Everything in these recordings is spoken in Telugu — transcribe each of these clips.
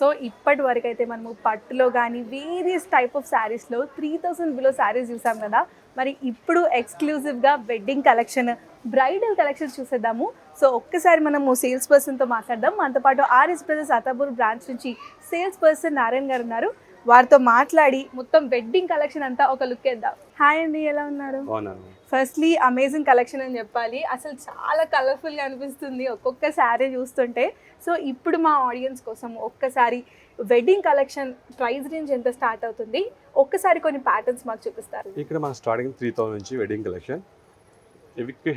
సో ఇప్పటి వరకు అయితే మనము పట్టులో కానీ వేరియస్ టైప్ ఆఫ్ శారీస్లో 3000 బిలో శారీస్ చూసాం కదా. మరి ఇప్పుడు ఎక్స్క్లూజివ్గా వెడ్డింగ్ కలెక్షన్, బ్రైడల్ కలెక్షన్ చూసేద్దాము. సో ఒక్కసారి మనము సేల్స్ పర్సన్తో మాట్లాడదాం. మనతో పాటు ఆర్ఎస్ బ్రదర్స్ అత్తాపూర్ బ్రాంచ్ నుంచి సేల్స్ పర్సన్ నారాయణ గారు ఉన్నారు. వారితో మాట్లాడి మొత్తం వెడ్డింగ్ కలెక్షన్ అంతా ఒక లుక్ వేద్దాం. హాయ్ అండి, ఎలా ఉన్నారు? ఫస్ట్లీ అమేజింగ్ కలెక్షన్ అని చెప్పాలి. అసలు చాలా కలర్ఫుల్గా అనిపిస్తుంది ఒక్కొక్క శారీ చూస్తుంటే. సో ఇప్పుడు మా ఆడియన్స్ కోసం ఒక్కసారి వెడ్డింగ్ కలెక్షన్ ప్రైస్ రేంజ్ ఎంత స్టార్ట్ అవుతుంది, ఒక్కసారి కొన్ని ప్యాటర్న్స్ మాకు చూపిస్తారు. ఇక్కడ మన స్టార్టింగ్ 3000 నుంచి వెడ్డింగ్ కలెక్షన్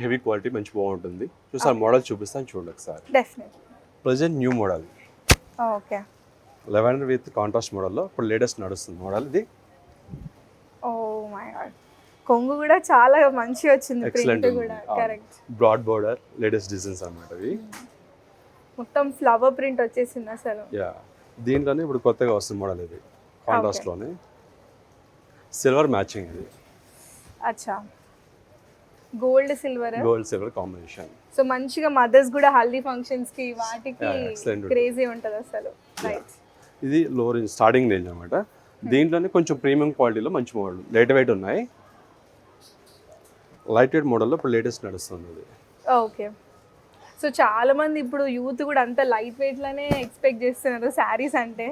హెవీ క్వాలిటీ మంచి బాగుంటుంది. చూసారు మోడల్ చూపిస్తాను చూడండి ఒకసారి. Definitely present new model okay, lavender with contrast మోడల్లో ఇప్పుడు లేటెస్ట్ నడుస్తుంది మోడల్ ఇది. ఓ మై గాడ్, కొంగు కూడా చాలా మంచి వచ్చింది, ప్రింట్ కూడా correct. Broad border latest designs అన్నమాట ఇవి. మొత్తం ఫ్లవర్ ప్రింట్ వచ్చేసింది అసలు. యా, దీంట్లోనే ఇప్పుడు కొత్తగా వస్తుంది మోడల్ ఇది. కాంట్రాస్ట్ లోనే సిల్వర్ మ్యాచింగ్ ఇది. అచ్చా, గోల్డ్ సిల్వర్ కాంబినేషన్. సో మంచిగా మదర్స్ కూడా హల్దీ ఫంక్షన్స్ కి వాటికి క్రేజీ ఉంటది అసలు. రైట్, ఇది లో రేంజ్ స్టార్టింగ్ రేంజ్ అన్నమాట. దీంట్లోనే కొంచెం ప్రీమియం క్వాలిటీలో మంచి మోడల్ లైట్ వెయిట్ ఉన్నాయి. లైట్ వెయిట్ మోడల్లో ఇప్పుడు లేటెస్ట్ నడుస్తుంది ఇది. ఓకే, సో చాలా మంది ఇప్పుడు యూత్ కూడా అంత లైట్ వెయిట్ లోనే ఎక్స్పెక్ట్ చేస్తున్నారు శారీస్ అంటే.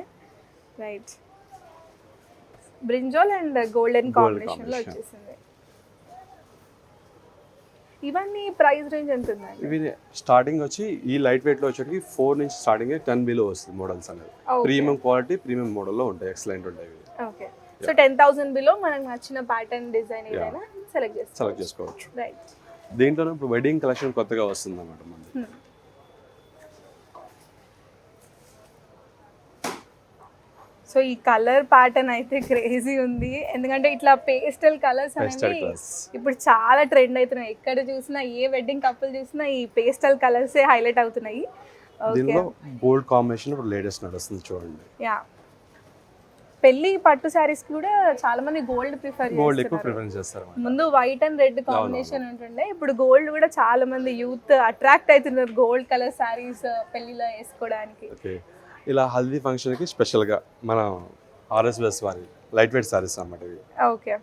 Right, brinjal and golden combination లో వచ్చేసింది. ఇవన్నీ ప్రైస్ రేంజ్ ఎంత ఉందండి? ఇవి స్టార్టింగ్ వచ్చి ఈ లైట్ వెయిట్ లో వచ్చేటికి 4 నుంచి స్టార్టింగ్ 10 బిలో వస్తుంది మోడల్స్ అనేది. ప్రీమియం క్వాలిటీ ప్రీమియం మోడల్లో ఉంటాయి, ఎక్సలెంట్ ఉంటాయి ఇవి. ఓకే, సో 10,000 బిలో మనకు నచ్చిన ప్యాటర్న్ డిజైన్ ఏదైనా సెలెక్ట్ చేసుకోవచ్చు. రైట్, దీంట్లోనే ఇప్పుడు వెడ్డింగ్ కలెక్షన్ కొత్తగా వస్తుంది అన్నమాట మనకి. సో ఈ కలర్ ప్యాటర్న్ అయితే క్రేజీ ఉంది, ఎందుకంటే ఇట్లా పేస్టల్ కలర్స్ అనేవి ఇప్పుడు చాలా ట్రెండ్ అవుతున్నాయి. ఎక్కడ చూసినా ఏ వెడ్డింగ్ కపుల్ చూసినా ఈ పేస్టల్ కలర్స్ హైలైట్ అవుతున్నాయి. దీనిలో గోల్డ్ కాంబినేషన్ ఇప్పుడు లేటెస్ట్ నడుస్తుంది చూడండి. యా, పెళ్లి పట్టు శారీస్ కూడా చాలా మంది గోల్డ్ ప్రిఫరెన్స్ చేస్తారు. ముందు వైట్ అండ్ రెడ్ కాంబినేషన్ ఉంటుండే, ఇప్పుడు గోల్డ్ కూడా చాలా మంది యూత్ అట్రాక్ట్ అవుతున్నారు గోల్డ్ కలర్ శారీస్ పెళ్లిలో వేసుకోవడానికి. ఇలా హల్దీ ఫంక్షన్ కి స్పెషల్ గా మన ఆర్ఎస్ బస్ వారి లైట్ వెయిట్ సారీస్ అన్నమాట ఇవి. ఓకే,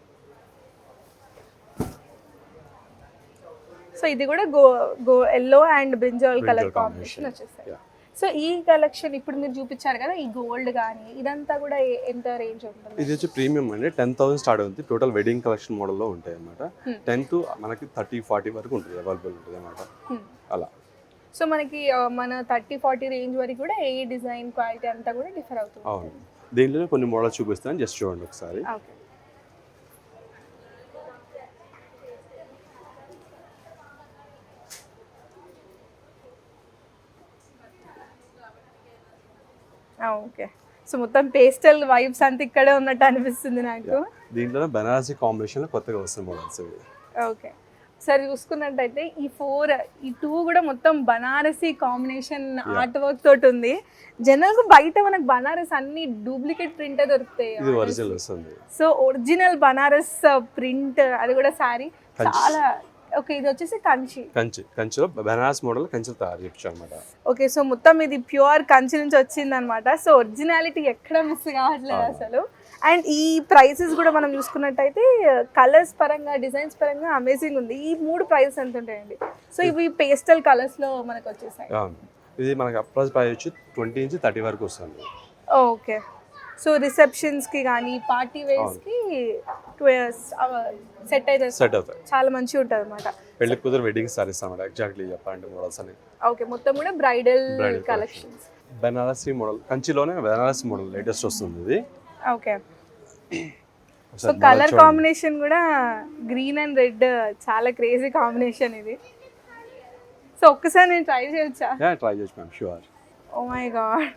సో ఇది కూడా yellow and brinjal colour combination వచ్చేసాయి. సో ఈ కలెక్షన్ ఇప్పుడు మీరు చూపించారు కదా, ఈ గోల్డ్ కానీ ఇదంతా కూడా ఎంత రేంజ్ ఉంటుంది? ఇది వచ్చి ప్రీమియం అండి, 10,000 స్టార్ట్ అవుతుంది. టోటల్ వెడ్డింగ్ కలెక్షన్ మోడల్లో ఉంటాయి అన్నమాట. 10 to మనకి 30-40 వరకు ఉంటుంది, అవైలబుల్ ఉంటుంది అన్నమాట. అలా సో మనకి మన 30-40 రేంజ్ వరకు కూడా ఏ డిజైన్ క్వాలిటీ అంతా కూడా డిఫర్ అవుతుంది. అవును, దీంట్లో కొన్ని మోడల్స్ చూపిస్తాను, జస్ట్ చూడండి ఒకసారి. ఓకే, ఓకే, సో మొత్తం పేస్టల్ వైబ్స్ అంతా ఇక్కడే ఉన్నట్టు అనిపిస్తుంది నాకు. దీంట్లో బనారసి కాంబినేషన్ లో కొత్తగా వస్తున్న మోడల్స్ ఇవి. ఓకే, సరే చూసుకున్నట్టయితే ఈ టూ కూడా మొత్తం బనారసి కాంబినేషన్ ఆర్ట్ వర్క్ తోటి ఉంది. జనరల్గా బయట మనకు బనారస్ అన్ని డూప్లికేట్ ప్రింట్ దొరుకుతాయి, ఇది ఒరిజినల్ వస్తుంది. సో ఒరిజినల్ బనారస్ ప్రింట్ అది కూడా శారీ చాలా. ఓకే, ఇది వచ్చేసి కంచిలో బనారస్ మోడల్ కంచిలో తయారు చేయొచ్చు అన్నమాట. ఓకే, సో మొత్తం ఇది ప్యూర్ కంచి నుంచి వచ్చింది అనమాట. సో ఒరిజినాలిటీ ఎక్కడ మిస్ కావట్లేదు అసలు. అండ్ ఈ ప్రైసెస్ కూడా మనం చూసుకున్నట్టయితే కలర్స్ పరంగా డిజైన్స్ పరంగా అమేజింగ్ ఉంది. ఈ 3 ప్రైసెస్ ఎంత ఉంటాయండి? సో ఇవి పేస్టల్ కలర్స్ లో మనకు వచ్చేసాయి. ఇది మనకి అప్రాక్స్ ప్రైస్ వచ్చి 20 నుంచి 30 వరకు వస్తుంది. ఓకే, సో రిసెప్షన్స్ కి కానీ పార్టీ వేర్స్ కి సెట్ అవుతాయి, చాలా మంచిగా ఉంటుంది అనమాట. పెళ్లి కూతురు వెడ్డింగ్ సారీస్ అన్నమాట ఎగ్జాక్ట్లీ చెప్పాలంటే మోడల్స్ అని. ఓకే, మొత్తం కూడా బ్రైడల్ కలెక్షన్స్. బనారసి మోడల్ కంచిలోనే బనారసి మోడల్ లేటెస్ట్ వస్తుంది ఇది. ఓకే, సో కలర్ కాంబినేషన్ కూడా గ్రీన్ అండ్ రెడ్ చాలా క్రేజీ కాంబినేషన్ ఇది. సో ఒక్కసారి నేను ట్రై చేయొచ్చా? ట్రై చేయొచ్చు ma'am, sure. Oh my god,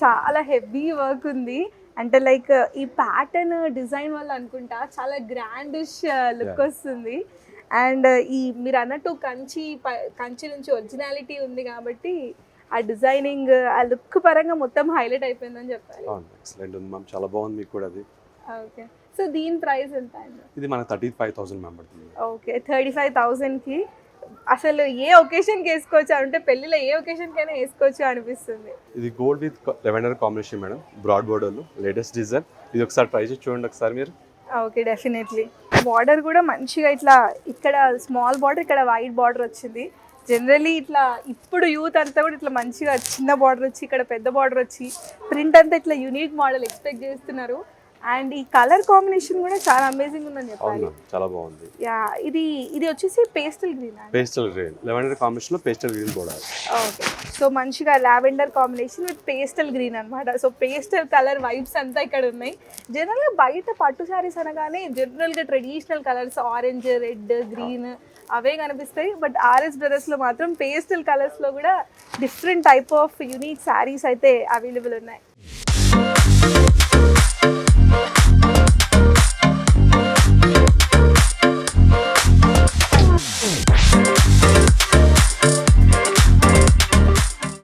చాలా హెవీ వర్క్ ఉంది. అంటే లైక్ ఈ ప్యాటర్న్ డిజైన్ వల్ల అనుకుంటా చాలా గ్రాండిష్ లుక్ వస్తుంది. అండ్ ఈ మీరు అన్నట్టు కంచి నుంచి ఒరిజినాలిటీ ఉంది కాబట్టి ఆ డిజైనింగ్ ఆ లుక్ పరంగా మొత్తం హైలైట్ అయిపోయిందని చెప్పాలి. ఎక్సలెంట్ ఉంది మ్యామ్, చాలా బాగుంది మీకు కూడా అది. ఓకే, సో దీని ప్రైస్ ఎంత అండి? ఇది మనకు 35,000 మ్యామ్ పడుతుంది. ఓకే, 35,000కి అసలు ఏ ఒకేషన్కి వేసుకోవచ్చు అంటే పెళ్ళిలో ఏ ఒకేషన్కైనా వేసుకోవచ్చు అనిపిస్తుంది. ఇది gold with lavender combination madam, broad బోర్డర్లో లేటెస్ట్ డిజైన్. ఇది ఒకసారి ట్రై చేసి చూడండి ఒకసారి మీరు. Okay, definitely. బార్డర్ కూడా మంచిగా ఇట్లా ఇక్కడ స్మాల్ బార్డర్, ఇక్కడ వైట్ బార్డర్ వచ్చింది. జనరలీ ఇట్లా ఇప్పుడు యూత్ అంతా కూడా ఇట్లా మంచిగా చిన్న బార్డర్ వచ్చి ఇక్కడ పెద్ద బార్డర్ వచ్చి ప్రింట్ అంతా ఇట్లా యూనిక్ మోడల్ ఎక్స్పెక్ట్ చేస్తున్నారు. అండ్ ఈ కలర్ కాంబినేషన్ కూడా చాలా అమేజింగ్ ఉందని చెప్పాలి. అవును, చాలా బాగుంది. యా, ఇది వచ్చేసి pastel green. Pastel green, lavender కాంబినేషన్లో pastel green border. Okay, so మంచిగా lavender combination with pastel green అనమాట. సో పేస్టల్ కలర్ వైబ్స్ అంతా ఇక్కడ ఉన్నాయి. జనరల్గా బయట పట్టు శారీస్ అనగానే జనరల్గా traditional colours orange, red, green అవే కనిపిస్తాయి. బట్ ఆర్ఎస్ బ్రదర్స్లో మాత్రం పేస్టల్ కలర్స్లో కూడా different type of unique saris అయితే అవైలబుల్ ఉన్నాయి.